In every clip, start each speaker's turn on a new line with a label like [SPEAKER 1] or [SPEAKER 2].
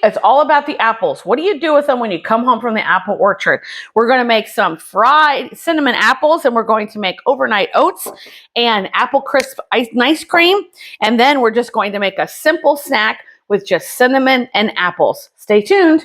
[SPEAKER 1] it's all about the apples. What do you do with them when you come home from the apple orchard? We're going to make some fried cinnamon apples, and we're going to make overnight oats and apple crisp ice cream. And then we're just going to make a simple snack with just cinnamon and apples. Stay tuned.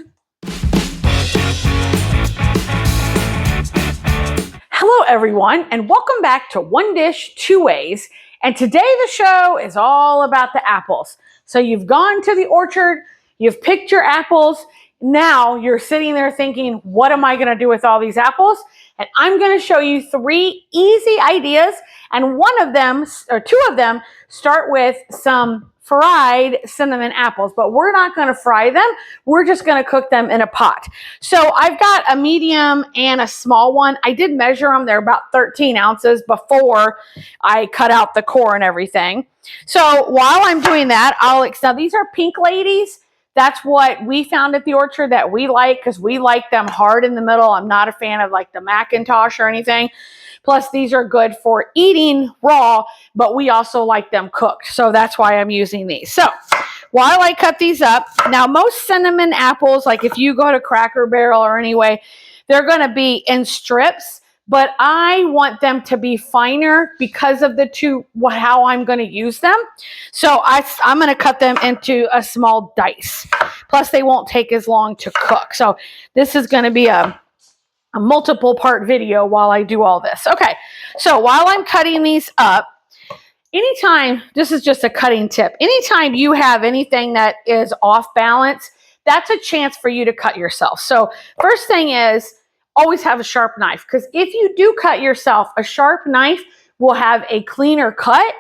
[SPEAKER 1] Hello everyone, and welcome back to One Dish, Two Ways. And today the show is all about the apples. So you've gone to the orchard, you've picked your apples. Now you're sitting there thinking, what am I going to do with all these apples? And I'm going to show you 3 easy ideas. And one of them, or 2 of them, start with some fried cinnamon apples, but we're not going to fry them. We're just going to cook them in a pot. So I've got a medium and a small one. I did measure them. They're about 13 ounces before I cut out the core and everything. So while I'm doing that, now these are pink ladies. That's what we found at the orchard that we like, because we like them hard in the middle. I'm not a fan of like the Macintosh or anything. Plus, these are good for eating raw, but we also like them cooked. So that's why I'm using these. So while I cut these up, now most cinnamon apples, like if you go to Cracker Barrel or anyway, they're going to be in strips, but I want them to be finer because of how I'm going to use them. So I'm going to cut them into a small dice. Plus, they won't take as long to cook. So this is going to be a multiple part video while I do all this. Okay, so while I'm cutting these up, anytime, this is just a cutting tip, anytime you have anything that is off balance, that's a chance for you to cut yourself. So first thing is, always have a sharp knife, because if you do cut yourself, a sharp knife will have a cleaner cut.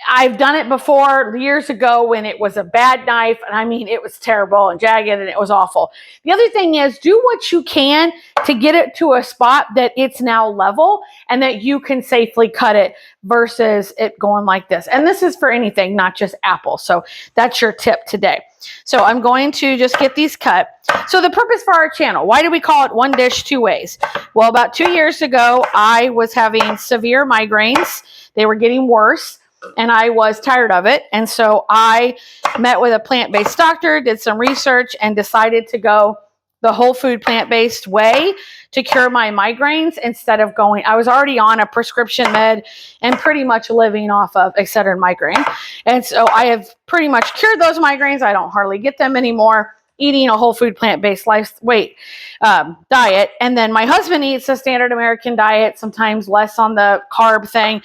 [SPEAKER 1] I've done it before years ago when it was a bad knife, and I mean, it was terrible and jagged and it was awful. The other thing is, do what you can to get it to a spot that it's now level and that you can safely cut it versus it going like this. And this is for anything, not just apples. So that's your tip today. So I'm going to just get these cut. So the purpose for our channel, why do we call it One Dish, Two Ways? Well, about 2 years ago, I was having severe migraines. They were getting worse, and I was tired of it. And so I met with a plant-based doctor, did some research, and decided to go the whole food plant-based way to cure my migraines instead of going, I was already on a prescription med and pretty much living off of Excedrin migraine. And so I have pretty much cured those migraines. I don't hardly get them anymore, eating a whole food plant-based diet. And then my husband eats a standard American diet, sometimes less on the carb thing.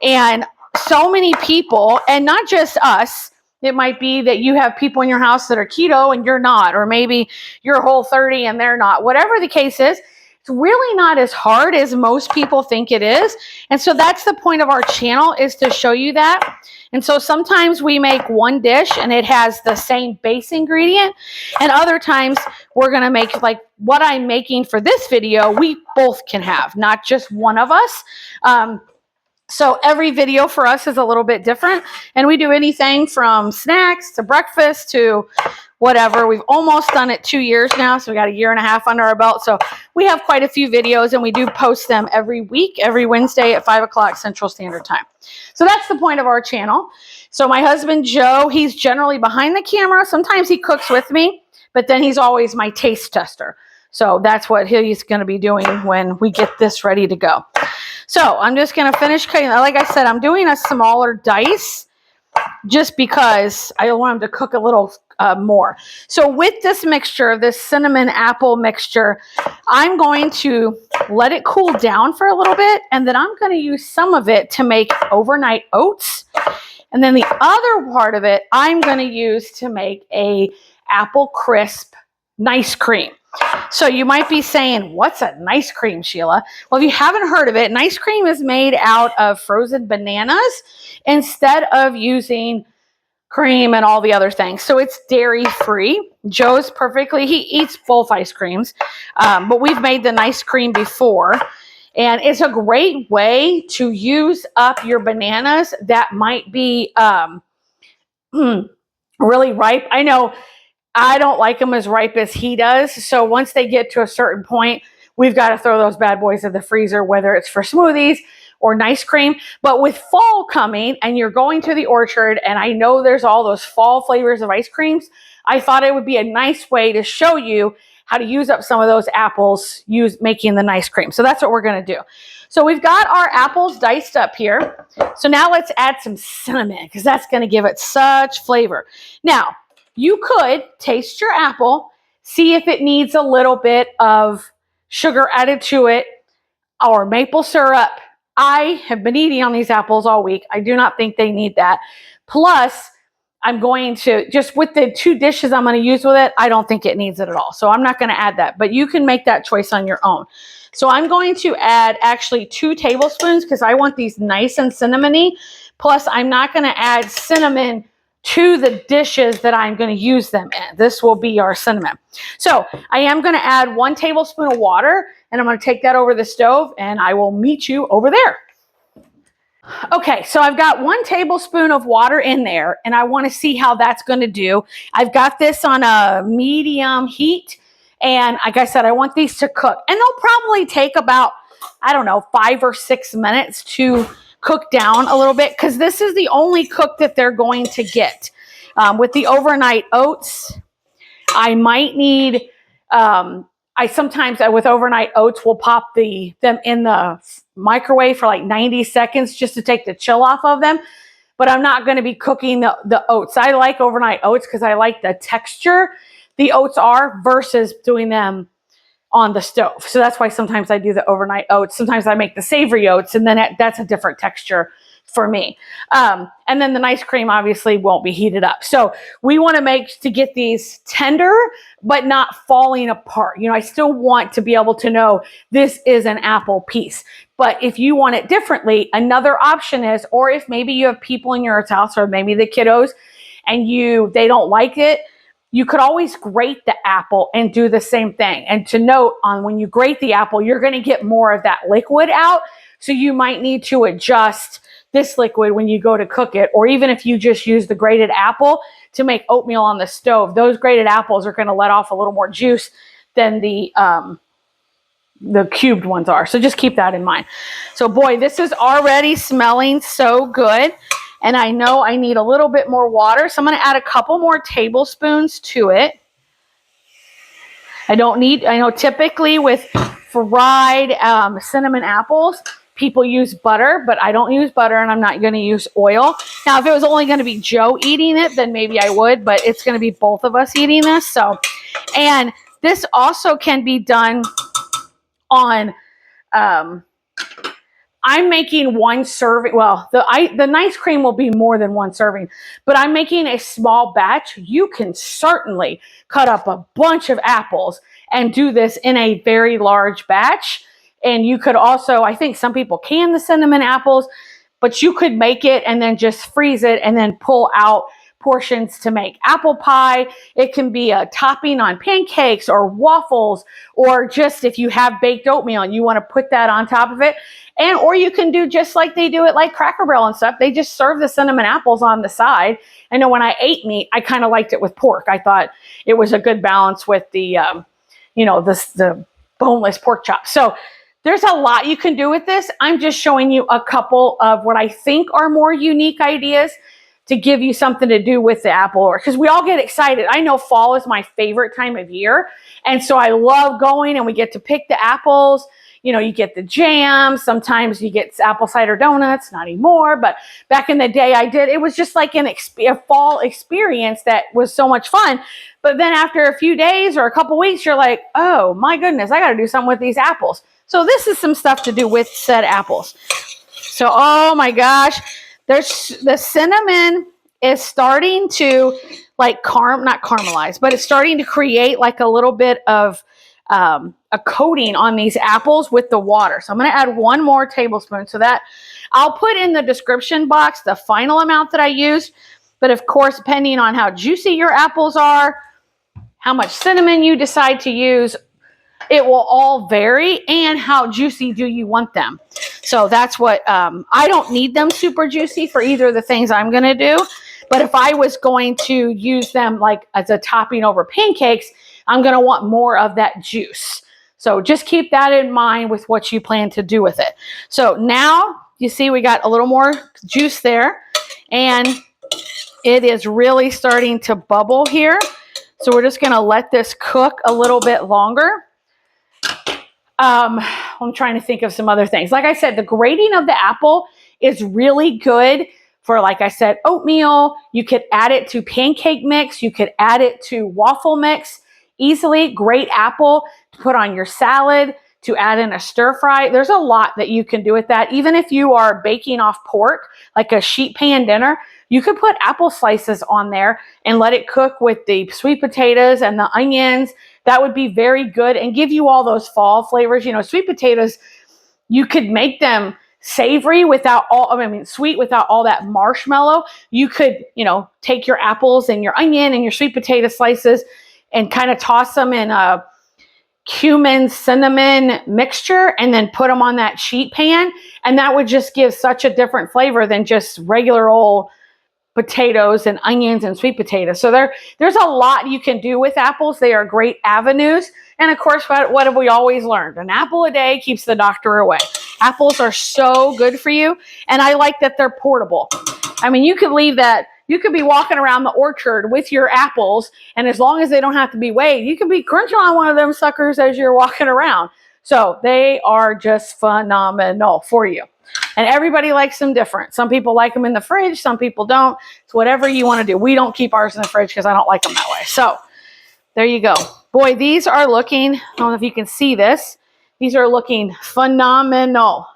[SPEAKER 1] And so many people, and not just us, it might be that you have people in your house that are keto and you're not, or maybe you're Whole30 and they're not. Whatever the case is, it's really not as hard as most people think it is. And so that's the point of our channel, is to show you that. And so sometimes we make one dish and it has the same base ingredient. And other times we're going to make, like what I'm making for this video, we both can have, not just one of us. So every video for us is a little bit different, and we do anything from snacks to breakfast to whatever. We've almost done it 2 years now, so we got 1.5 years under our belt. So we have quite a few videos, and we do post them every week, every Wednesday at 5 o'clock Central Standard Time. So that's the point of our channel. So my husband, Joe, he's generally behind the camera. Sometimes he cooks with me, but then he's always my taste tester. So that's what he's going to be doing when we get this ready to go. So I'm just going to finish cutting. Like I said, I'm doing a smaller dice just because I want them to cook a little more. So with this mixture, this cinnamon apple mixture, I'm going to let it cool down for a little bit, and then I'm going to use some of it to make overnight oats. And then the other part of it, I'm going to use to make a apple crisp nice cream. So you might be saying, what's a nice cream, Sheila? Well, if you haven't heard of it, nice cream is made out of frozen bananas instead of using cream and all the other things. So it's dairy free. Joe's he eats both ice creams, but we've made the nice cream before. And it's a great way to use up your bananas that might be really ripe. I know I don't like them as ripe as he does. So once they get to a certain point, we've got to throw those bad boys in the freezer, whether it's for smoothies or nice cream. But with fall coming and you're going to the orchard, and I know there's all those fall flavors of ice creams, I thought it would be a nice way to show you how to use up some of those apples making the nice cream. So that's what we're going to do. So we've got our apples diced up here. So now let's add some cinnamon because that's going to give it such flavor. Now, you could taste your apple, see if it needs a little bit of sugar added to it or maple syrup. I have been eating on these apples all week. I do not think they need that. Plus, I'm going to, just with the 2 dishes I'm going to use with it, I don't think it needs it at all. So I'm not going to add that, but you can make that choice on your own. So I'm going to add actually 2 tablespoons because I want these nice and cinnamony. Plus, I'm not going to add cinnamon to the dishes that I'm going to use them in. This will be our cinnamon. So I am going to add 1 tablespoon of water, and I'm going to take that over the stove, and I will meet you over there. Okay, so I've got 1 tablespoon of water in there, and I want to see how that's going to do. I've got this on a medium heat, and like I said, I want these to cook. And they'll probably take about, I don't know, 5 or 6 minutes to cook down a little bit because this is the only cook that they're going to get. With the overnight oats, I might need... I sometimes with overnight oats will pop them in the microwave for like 90 seconds just to take the chill off of them. But I'm not going to be cooking the oats. I like overnight oats because I like the texture the oats are versus doing them on the stove. So that's why sometimes I do the overnight oats. Sometimes I make the savory oats, and then that's a different texture for me. And then the nice cream obviously won't be heated up. So we want to get these tender, but not falling apart. You know, I still want to be able to know this is an apple piece. But if you want it differently, another option is, or if maybe you have people in your house or maybe the kiddos and they don't like it, you could always grate the apple and do the same thing. And to note on when you grate the apple, you're going to get more of that liquid out. So you might need to adjust this liquid when you go to cook it, or even if you just use the grated apple to make oatmeal on the stove, those grated apples are going to let off a little more juice than the cubed ones are. So just keep that in mind. So boy, this is already smelling so good. And I know I need a little bit more water. So I'm going to add a couple more tablespoons to it. I know typically with fried cinnamon apples, people use butter, but I don't use butter and I'm not going to use oil. Now, if it was only going to be Joe eating it, then maybe I would, but it's going to be both of us eating this. So, and this also can be done on, I'm making 1 serving. Well, the nice cream will be more than 1 serving, but I'm making a small batch. You can certainly cut up a bunch of apples and do this in a very large batch. And you could also, I think some people can the cinnamon apples, but you could make it and then just freeze it and then pull out portions to make apple pie. It can be a topping on pancakes or waffles, or just if you have baked oatmeal and you want to put that on top of it. Or you can do just like they do it like Cracker Barrel and stuff. They just serve the cinnamon apples on the side. I know when I ate meat, I kind of liked it with pork. I thought it was a good balance with the, the boneless pork chops. So there's a lot you can do with this. I'm just showing you a couple of what I think are more unique ideas to give you something to do with the apple, because we all get excited. I know fall is my favorite time of year. And so I love going and we get to pick the apples. You know, you get the jam. Sometimes you get apple cider donuts, not anymore, but back in the day I did. It was just like a fall experience that was so much fun. But then after a few days or a couple weeks, you're like, oh my goodness, I got to do something with these apples. So this is some stuff to do with said apples. So, oh my gosh, the cinnamon is starting to like not caramelize, but it's starting to create like a little bit of a coating on these apples with the water. So I'm going to add 1 more tablespoon. So that I'll put in the description box the final amount that I used. But of course, depending on how juicy your apples are, how much cinnamon you decide to use, it will all vary, and how juicy do you want them. So that's what, I don't need them super juicy for either of the things I'm going to do. But if I was going to use them like as a topping over pancakes, I'm going to want more of that juice. So just keep that in mind with what you plan to do with it. So now you see we got a little more juice there, and it is really starting to bubble here. So we're just gonna let this cook a little bit longer. I'm trying to think of some other things. Like I said, the grating of the apple is really good for, like I said, oatmeal. You could add it to pancake mix. You could add it to waffle mix easily. Great apple to put on your salad, to add in a stir fry. There's a lot that you can do with that. Even if you are baking off pork, like a sheet pan dinner, you could put apple slices on there and let it cook with the sweet potatoes and the onions. That would be very good and give you all those fall flavors. You know, sweet potatoes, you could make them savory without all, I mean, sweet without all that marshmallow. You could, you know, take your apples and your onion and your sweet potato slices and kind of toss them in a cumin cinnamon mixture and then put them on that sheet pan. And that would just give such a different flavor than just regular old potatoes and onions and sweet potatoes. So there's a lot you can do with apples. They are great avenues. And of course, what have we always learned? An apple a day keeps the doctor away. Apples are so good for you. And I like that they're portable. I mean, you could leave that, you could be walking around the orchard with your apples, and as long as they don't have to be weighed, you can be crunching on one of them suckers as you're walking around. So they are just phenomenal for you. And everybody likes them different. Some people like them in the fridge. Some people don't. It's whatever you want to do. We don't keep ours in the fridge because I don't like them that way. So there you go. Boy, these are looking, I don't know if you can see this. These are looking phenomenal.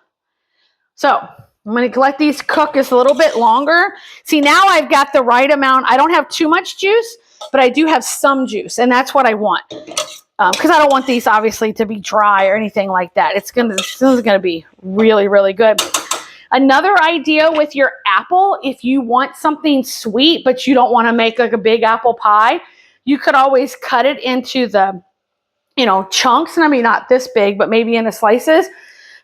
[SPEAKER 1] So I'm going to let these cook just a little bit longer. See, now I've got the right amount. I don't have too much juice, but I do have some juice, and that's what I want. Because I don't want these obviously to be dry or anything like that. This is gonna be really, really good. Another idea with your apple, if you want something sweet but you don't want to make like a big apple pie, you could always cut it into the, you know, chunks. And I mean, not this big, but maybe into slices.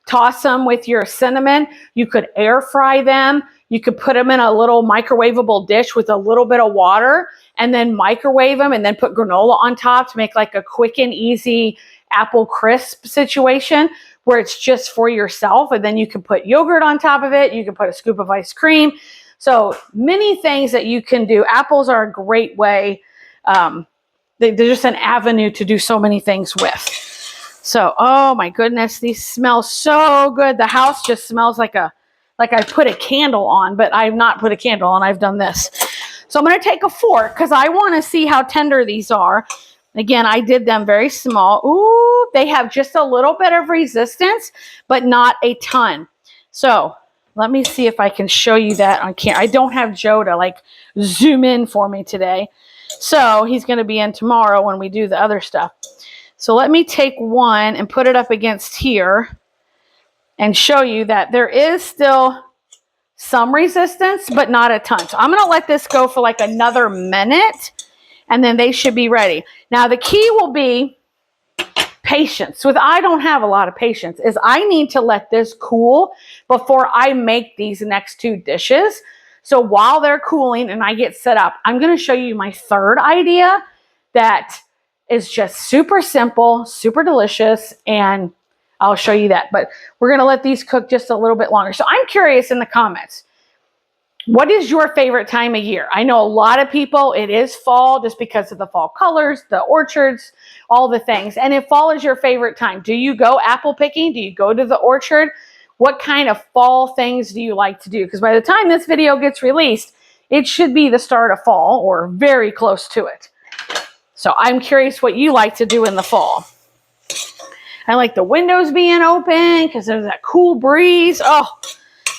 [SPEAKER 1] Toss them with your cinnamon. You could air fry them. You could put them in a little microwavable dish with a little bit of water and then microwave them and then put granola on top to make like a quick and easy apple crisp situation where it's just for yourself. And then you can put yogurt on top of it. You can put a scoop of ice cream. So many things that you can do. Apples are a great way. They're just an avenue to do so many things with. So, oh my goodness, these smell so good. The house just smells like I put a candle on, but I've not put a candle on. I've done this. So I'm going to take a fork because I want to see how tender these are. Again, I did them very small. Ooh, they have just a little bit of resistance, but not a ton. So let me see if I can show you that on camera. I don't have Joe to like zoom in for me today. So he's going to be in tomorrow when we do the other stuff. So let me take one and put it up against here and show you that there is still some resistance, but not a ton. So I'm going to let this go for like another minute and then they should be ready. Now the key will be patience. I don't have a lot of patience, is I need to let this cool before I make these next two dishes. So while they're cooling and I get set up, I'm going to show you my third idea that is just super simple, super delicious, and I'll show you that. But we're going to let these cook just a little bit longer. So I'm curious in the comments, what is your favorite time of year? I know a lot of people, it is fall just because of the fall colors, the orchards, all the things. And if fall is your favorite time, do you go apple picking? Do you go to the orchard? What kind of fall things do you like to do? Because by the time this video gets released, it should be the start of fall or very close to it. So I'm curious what you like to do in the fall. I like the windows being open because there's that cool breeze. Oh,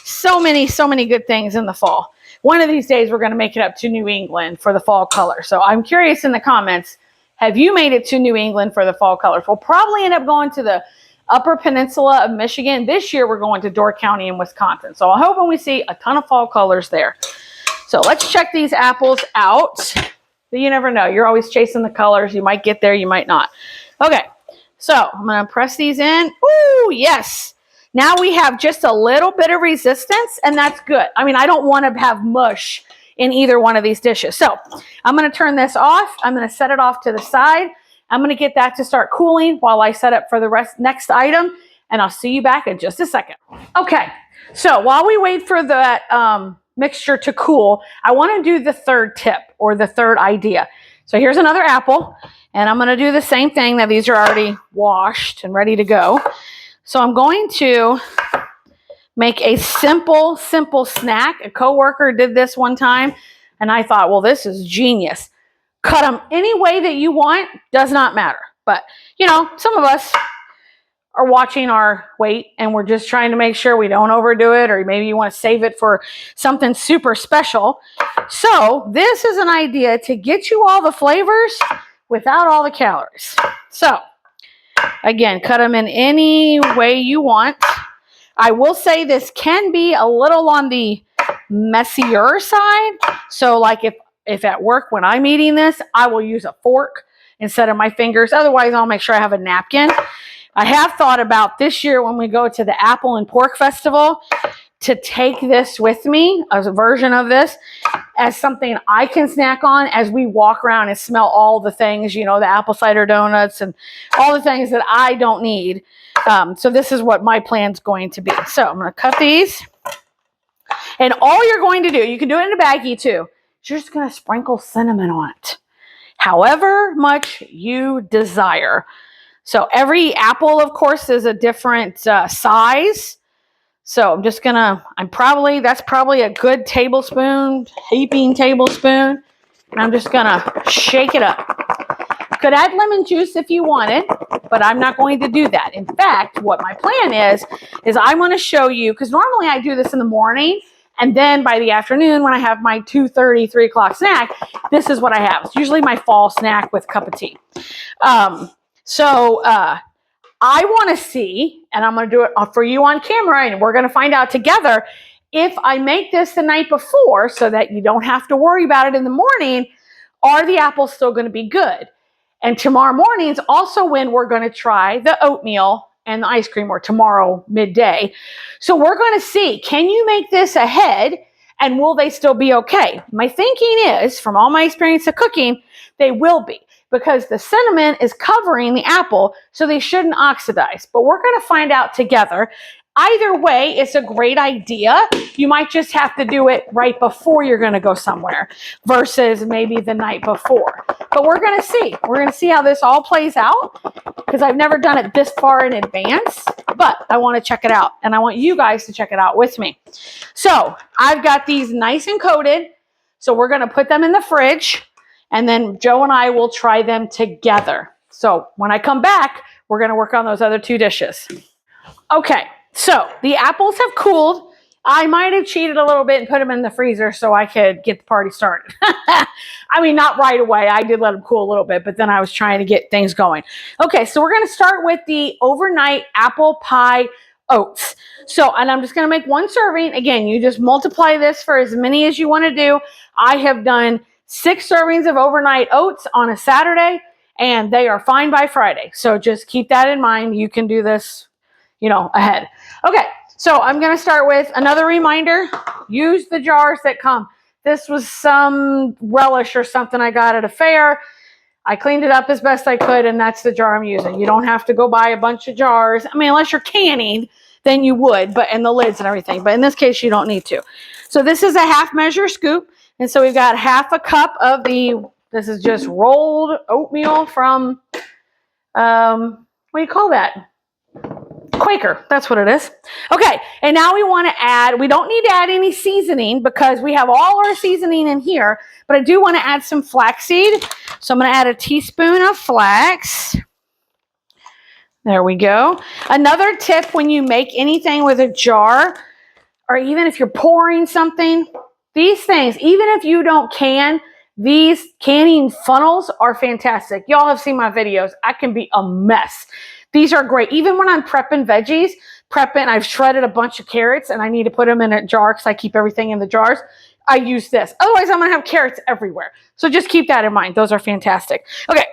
[SPEAKER 1] so many good things in the fall. One of these days, we're going to make it up to New England for the fall color. So I'm curious in the comments, have you made it to New England for the fall colors? We'll probably end up going to the Upper Peninsula of Michigan. This year, we're going to Door County in Wisconsin. So I'm hoping we see a ton of fall colors there. So let's check these apples out. But you never know. You're always chasing the colors. You might get there, you might not. Okay, so I'm going to press these in. Ooh, yes. Now we have just a little bit of resistance, and that's good. I mean, I don't want to have mush in either one of these dishes. So I'm going to turn this off. I'm going to set it off to the side. I'm going to get that to start cooling while I set up for the next item, and I'll see you back in just a second. Okay, so while we wait for that mixture to cool, I want to do the third tip or the third idea. So here's another apple, and I'm going to do the same thing. Now these are already washed and ready to go. So I'm going to make a simple snack. A coworker did this one time, and I thought, well, this is genius. Cut them any way that you want, does not matter. But, you know, some of us are watching our weight and we're just trying to make sure we don't overdo it, or maybe you want to save it for something super special. So this is an idea to get you all the flavors without all the calories. So again, cut them in any way you want. I will say this can be a little on the messier side. So like if at work when I'm eating this, I will use a fork instead of my fingers. Otherwise, I'll make sure I have a napkin. I have thought about this year when we go to the Apple and Pork Festival to take this with me, as a version of this, as something I can snack on as we walk around and smell all the things, you know, the apple cider donuts and all the things that I don't need. So this is what my plan's going to be. So I'm going to cut these. And all you're going to do, you can do it in a baggie too, you're just going to sprinkle cinnamon on it, however much you desire. So every apple, of course, is a different size. So I'm just gonna, that's probably a good tablespoon, heaping tablespoon. And I'm just gonna shake it up. Could add lemon juice if you wanted, but I'm not going to do that. In fact, what my plan is I want to show you, because normally I do this in the morning, and then by the afternoon when I have my 2:30, 3 o'clock snack, this is what I have. It's usually my fall snack with a cup of tea. I want to see, and I'm going to do it for you on camera, and we're going to find out together if I make this the night before so that you don't have to worry about it in the morning, are the apples still going to be good? And tomorrow morning is also when we're going to try the oatmeal and the ice cream, or tomorrow midday. So we're going to see, can you make this ahead, and will they still be okay? My thinking is, from all my experience of cooking, they will be, because the cinnamon is covering the apple, so they shouldn't oxidize. But we're going to find out together. Either way, it's a great idea. You might just have to do it right before you're going to go somewhere versus maybe the night before. But we're going to see. We're going to see how this all plays out, because I've never done it this far in advance, but I want to check it out, and I want you guys to check it out with me. So I've got these nice and coated, so we're going to put them in the fridge, and then Joe and I will try them together. So when I come back, we're going to work on those other two dishes. Okay, so the apples have cooled. I might have cheated a little bit and put them in the freezer so I could get the party started. I mean, not right away. I did let them cool a little bit, but then I was trying to get things going. Okay, so we're going to start with the overnight apple pie oats. So, and I'm just going to make one serving. Again, you just multiply this for as many as you want to do. I have done 6 servings of overnight oats on a Saturday, and they are fine by Friday. So just keep that in mind. You can do this, you know, ahead. Okay, so I'm going to start with another reminder. Use the jars that come. This was some relish or something I got at a fair. I cleaned it up as best I could, and that's the jar I'm using. You don't have to go buy a bunch of jars. I mean, unless you're canning, then you would, but and the lids and everything. But in this case, you don't need to. So this is a half measure scoop. And so we've got half a cup of this is just rolled oatmeal from, what do you call that? Quaker, that's what it is. Okay, and now we want to add, we don't need to add any seasoning because we have all our seasoning in here, but I do want to add some flaxseed. So I'm going to add a teaspoon of flax. There we go. Another tip when you make anything with a jar, or even if you're pouring something, these things, even if you don't can, these canning funnels are fantastic. Y'all have seen my videos. I can be a mess. These are great. Even when I'm prepping veggies, I've shredded a bunch of carrots and I need to put them in a jar because I keep everything in the jars. I use this. Otherwise, I'm going to have carrots everywhere. So just keep that in mind. Those are fantastic. Okay,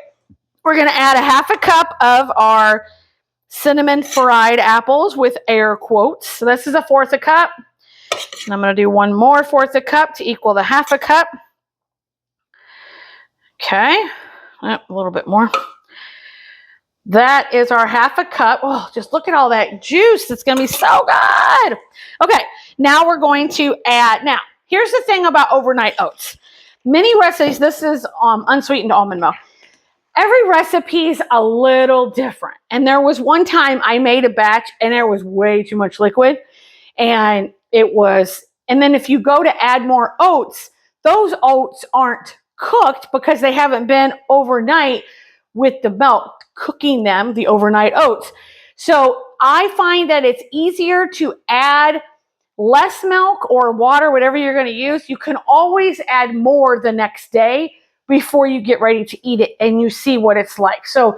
[SPEAKER 1] we're going to add a half a cup of our cinnamon fried apples with air quotes. So this is a 1/4 a cup. And I'm going to do one more 1/4 a cup to equal the half a cup. Okay, a little bit more. That is our half a cup. Oh, just look at all that juice. It's going to be so good. Okay, now we're going to add, now, here's the thing about overnight oats. many recipes, this is unsweetened almond milk. Every recipe is a little different. And there was one time I made a batch and there was way too much liquid. And then if you go to add more oats, those oats aren't cooked because they haven't been overnight with the milk, cooking them, the overnight oats. So I find that it's easier to add less milk or water, whatever you're going to use. You can always add more the next day before you get ready to eat it and you see what it's like. So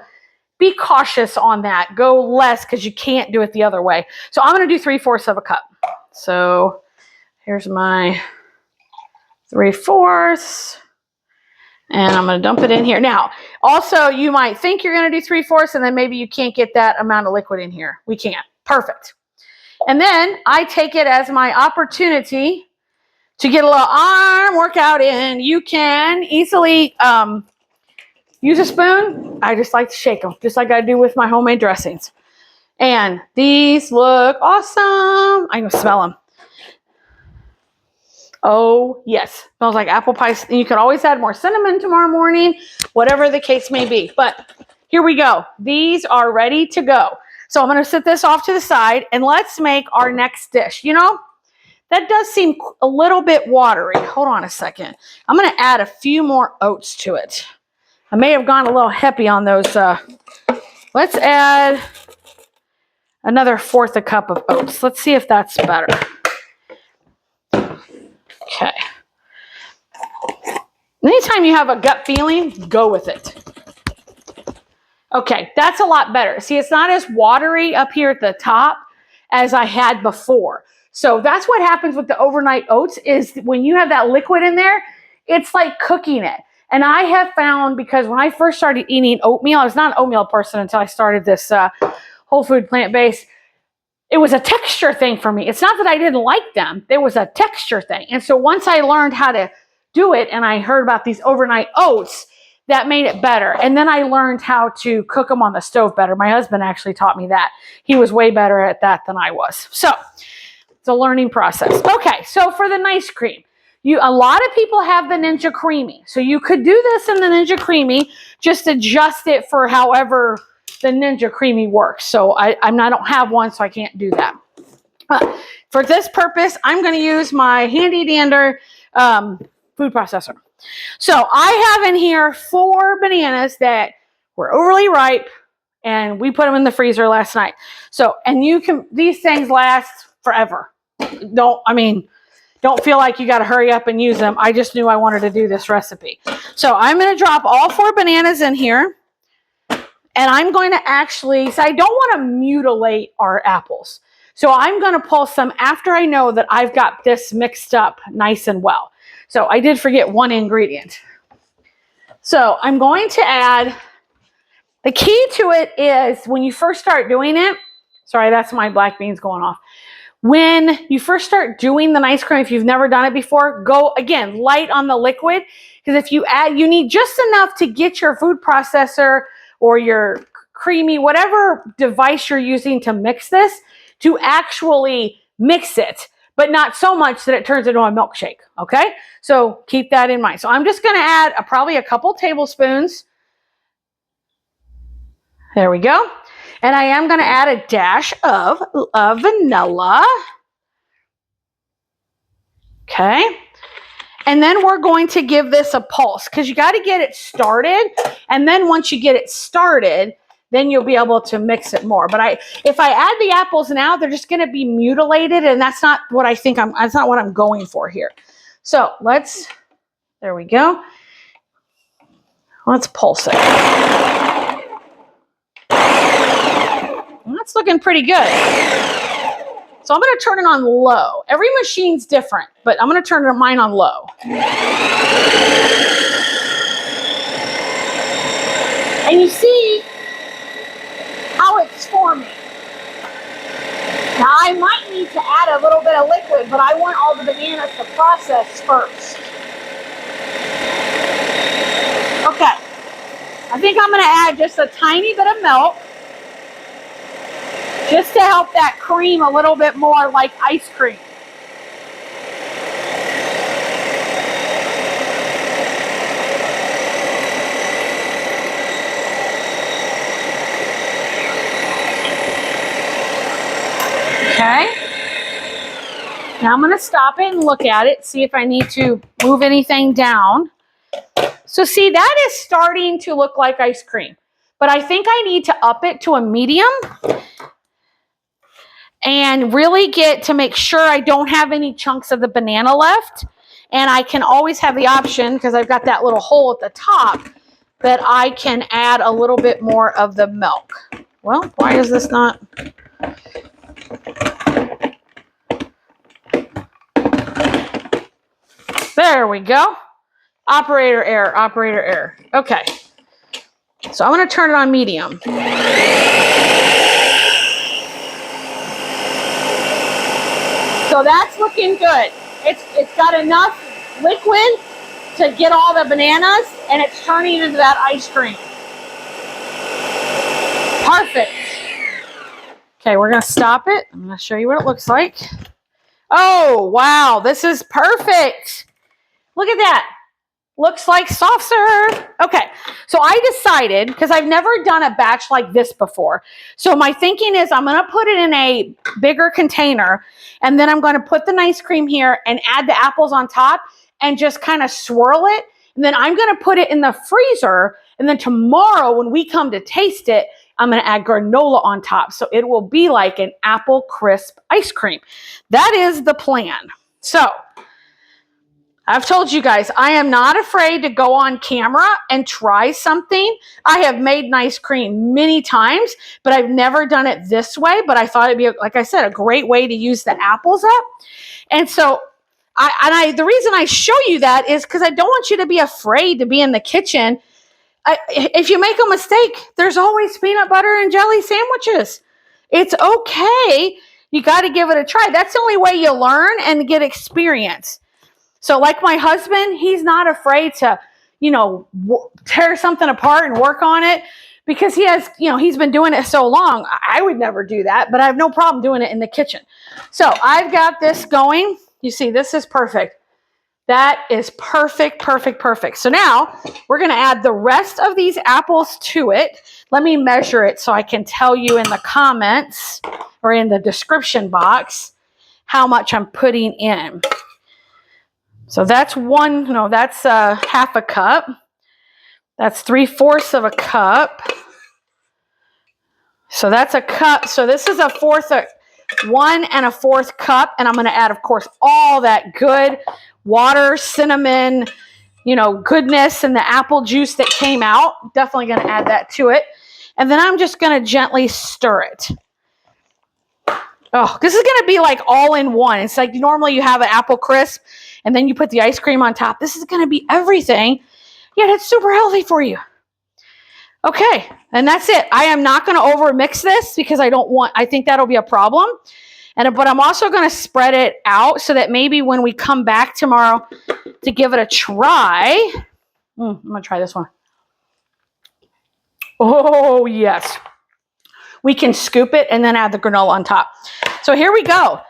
[SPEAKER 1] be cautious on that. Go less because you can't do it the other way. So I'm going to do 3/4 of a cup. So here's my 3/4. And I'm going to dump it in here. Now, also, you might think you're going to do 3/4 and then maybe you can't get that amount of liquid in here. We can't. Perfect. And then I take it as my opportunity to get a little arm workout in. You can easily use a spoon. I just like to shake them, just like I do with my homemade dressings. And these look awesome. I can smell them. Oh, yes. Smells like apple pie. You can always add more cinnamon tomorrow morning, whatever the case may be. But here we go. These are ready to go. So I'm going to set this off to the side and let's make our next dish. You know, that does seem a little bit watery. Hold on a second. I'm going to add a few more oats to it. I may have gone a little heavy on those. Let's add another 1/4 cup of oats. Let's see if that's better. Okay. Anytime you have a gut feeling, go with it. Okay, that's a lot better. See, it's not as watery up here at the top as I had before. So that's what happens with the overnight oats is when you have that liquid in there, it's like cooking it. And I have found, because when I first started eating oatmeal, I was not an oatmeal person until I started this whole food plant-based. It was a texture thing for me. It's not that I didn't like them. There was a texture thing. And so once I learned how to do it and I heard about these overnight oats, that made it better. And then I learned how to cook them on the stove better. My husband actually taught me that. He was way better at that than I was. So it's a learning process. Okay, so for the nice cream, a lot of people have the Ninja Creamy. So you could do this in the Ninja Creamy, just adjust it for however the Ninja Creamy works. So I don't have one, so I can't do that. For this purpose, I'm going to use my handy dander food processor. So I have in here 4 bananas that were overly ripe, and we put them in the freezer last night. So, and these things last forever. Don't feel like you got to hurry up and use them. I just knew I wanted to do this recipe. So I'm going to drop all 4 bananas in here. And I'm going to actually, so I don't want to mutilate our apples. So I'm going to pull some after I know that I've got this mixed up nice and well. So I did forget one ingredient. So I'm going to add, the key to it is when you first start doing it, sorry, that's my black beans going off. When you first start doing the nice cream, if you've never done it before, go again, light on the liquid. Because if you add, you need just enough to get your food processor or your creamy, whatever device you're using to mix this, to actually mix it, but not so much that it turns into a milkshake, okay? So keep that in mind. So I'm just gonna add probably a couple tablespoons. There we go. And I am gonna add a dash of vanilla. Okay. And then we're going to give this a pulse because you got to get it started. And then once you get it started, then you'll be able to mix it more. But if I add the apples now, they're just going to be mutilated. And that's not what I think that's not what I'm going for here. So there we go. Let's pulse it. That's looking pretty good. So I'm going to turn it on low. Every machine's different, but I'm going to turn mine on low. And you see how it's forming. Now I might need to add a little bit of liquid, but I want all the bananas to process first. Okay. I think I'm going to add just a tiny bit of milk, just to help that cream a little bit more like ice cream. Okay. Now I'm going to stop it and look at it, see if I need to move anything down. So see, that is starting to look like ice cream, but I think I need to up it to a medium and really get to make sure I don't have any chunks of the banana left. And I can always have the option, because I've got that little hole at the top, that I can add a little bit more of the milk. Well, why is this not? There we go. Operator error, operator error. Okay. So I'm going to turn it on medium. So that's looking good. It's got enough liquid to get all the bananas, and it's turning into that ice cream. Perfect. Okay, we're going to stop it. I'm going to show you what it looks like. Oh, wow. This is perfect. Look at that. Looks like soft serve. Okay, so I decided, because I've never done a batch like this before, so my thinking is I'm going to put it in a bigger container, and then I'm going to put the ice cream here and add the apples on top and just kind of swirl it, and then I'm going to put it in the freezer, and then tomorrow when we come to taste it, I'm going to add granola on top, so it will be like an apple crisp ice cream. That is the plan. So I've told you guys, I am not afraid to go on camera and try something. I have made an ice cream many times, but I've never done it this way. But I thought it'd be, like I said, a great way to use the apples up. And so the reason I show you that is because I don't want you to be afraid to be in the kitchen. If you make a mistake, there's always peanut butter and jelly sandwiches. It's okay. You got to give it a try. That's the only way you learn and get experience. So like my husband, he's not afraid to, tear something apart and work on it because he has, he's been doing it so long. I would never do that, but I have no problem doing it in the kitchen. So I've got this going. You see, this is perfect. That is perfect, perfect, perfect. So now we're going to add the rest of these apples to it. Let me measure it so I can tell you in the comments or in the description box how much I'm putting in. So that's half a cup. That's 3/4 of a cup. So that's a cup. So this is 1 1/4 cup. And I'm going to add, of course, all that good water, cinnamon, goodness, and the apple juice that came out. Definitely going to add that to it. And then I'm just going to gently stir it. Oh, this is going to be like all in one. It's like normally you have an apple crisp and then you put the ice cream on top. This is going to be everything, yet it's super healthy for you. Okay, and that's it. I am not going to over mix this because I think that'll be a problem. But I'm also going to spread it out so that maybe when we come back tomorrow to give it a try, I'm going to try this one. Oh, yes. We can scoop it and then add the granola on top. So here we go.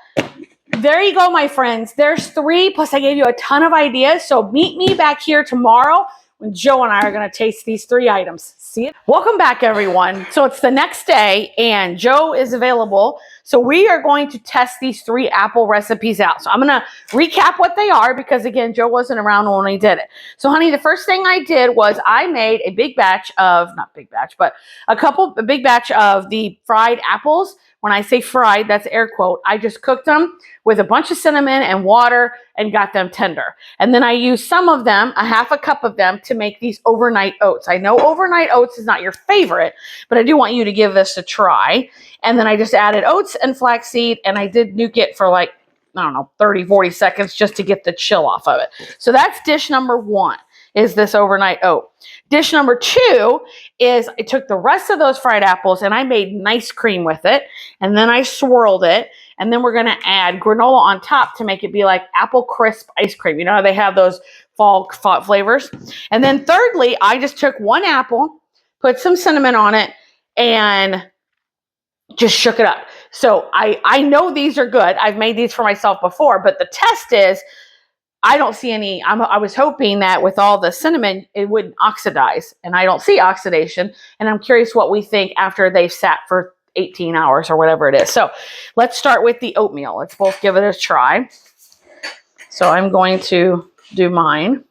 [SPEAKER 1] There you go, my friends. There's 3, plus I gave you a ton of ideas. So meet me back here tomorrow when Joe and I are going to taste these 3 items. See it? Welcome back, everyone. So it's the next day and Joe is available. So we are going to test these 3 apple recipes out. So I'm going to recap what they are because, again, Joe wasn't around when we did it. So, honey, the first thing I did was I made a big batch of, not big batch, but a big batch of the fried apples. When I say fried, that's air quote. I just cooked them with a bunch of cinnamon and water and got them tender. And then I used some of them, a half a cup of them, to make these overnight oats. I know overnight oats is not your favorite, but I do want you to give this a try. And then I just added oats and flaxseed, and I did nuke it for 30, 40 seconds just to get the chill off of it. So that's dish number 1, is this overnight oat. Dish number 2 is I took the rest of those fried apples and I made nice cream with it. And then I swirled it. And then we're going to add granola on top to make it be like apple crisp ice cream. You know how they have those fall flavors? And then thirdly, I just took 1 apple, put some cinnamon on it, and just shook it up. So I know these are good. I've made these for myself before, but the test is I don't see any. I was hoping that with all the cinnamon, it wouldn't oxidize, and I don't see oxidation. And I'm curious what we think after they've sat for 18 hours or whatever it is. So let's start with the oatmeal. Let's both give it a try. So I'm going to do mine.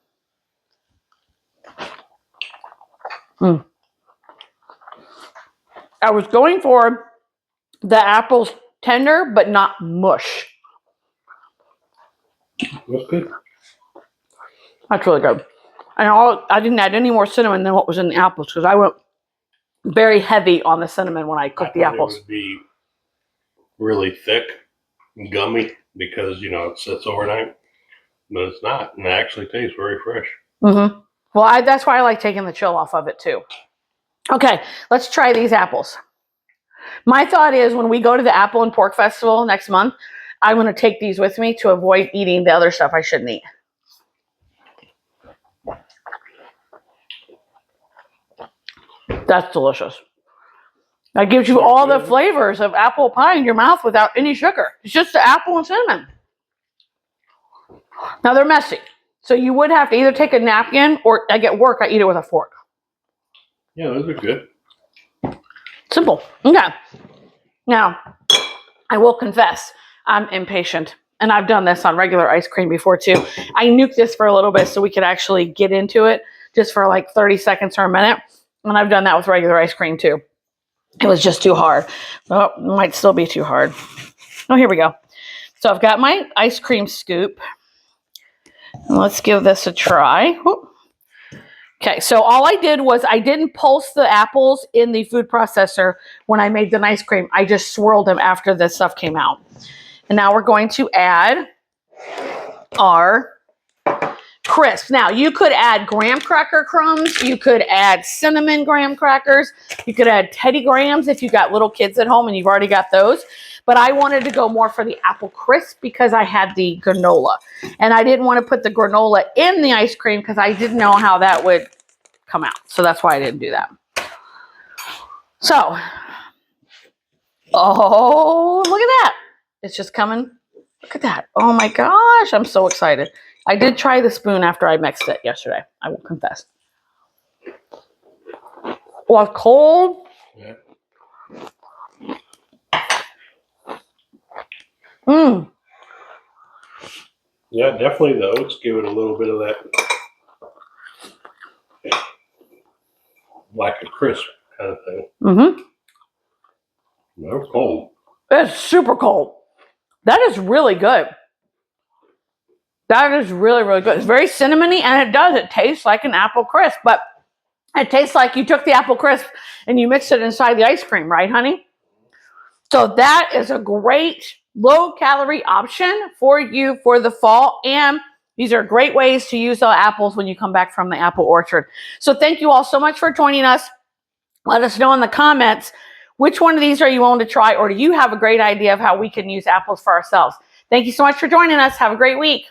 [SPEAKER 1] I was going for the apples tender, but not mush.
[SPEAKER 2] That's good.
[SPEAKER 1] That's really good. And I didn't add any more cinnamon than what was in the apples because I went very heavy on the cinnamon when I cooked the apples.
[SPEAKER 2] It would be really thick and gummy because, you know, it sits overnight. But it's not, and it actually tastes very fresh.
[SPEAKER 1] Mm-hmm. Well, that's why I like taking the chill off of it too. Okay, let's try these apples. My thought is when we go to the Apple and Pork Festival next month, I'm going to take these with me to avoid eating the other stuff I shouldn't eat. That's delicious. That gives you all the flavors of apple pie in your mouth without any sugar. It's just the apple and cinnamon. Now they're messy. So you would have to either take a napkin or like at work, I eat it with a fork.
[SPEAKER 2] Yeah, those are good.
[SPEAKER 1] Simple. Okay. Now, I will confess, I'm impatient. And I've done this on regular ice cream before too. I nuked this for a little bit so we could actually get into it just for like 30 seconds or a minute. And I've done that with regular ice cream too. It was just too hard. Oh, it might still be too hard. Oh, here we go. So I've got my ice cream scoop. And let's give this a try. Whoop. Okay, so all I did was I didn't pulse the apples in the food processor when I made the ice cream. I just swirled them after the stuff came out. And now we're going to add our crisp. Now, you could add graham cracker crumbs. You could add cinnamon graham crackers. You could add Teddy Grahams if you've got little kids at home and you've already got those. But I wanted to go more for the apple crisp because I had the granola. And I didn't want to put the granola in the ice cream because I didn't know how that would come out. So that's why I didn't do that. So, oh, look at that. It's just coming. Look at that. Oh my gosh, I'm so excited. I did try the spoon after I mixed it yesterday. I will confess. Well, it's cold.
[SPEAKER 2] Yeah. Yeah, definitely the oats give it a little bit of that, like a crisp kind of thing. They're cold.
[SPEAKER 1] It's super cold. That is really good. That is really, really good. It's very cinnamony, and it tastes like an apple crisp, but it tastes like you took the apple crisp and you mixed it inside the ice cream, right, honey? So that is a great low-calorie option for you for the fall, and these are great ways to use the apples when you come back from the apple orchard. So thank you all so much for joining us. Let us know in the comments which one of these are you willing to try, or do you have a great idea of how we can use apples for ourselves? Thank you so much for joining us. Have a great week.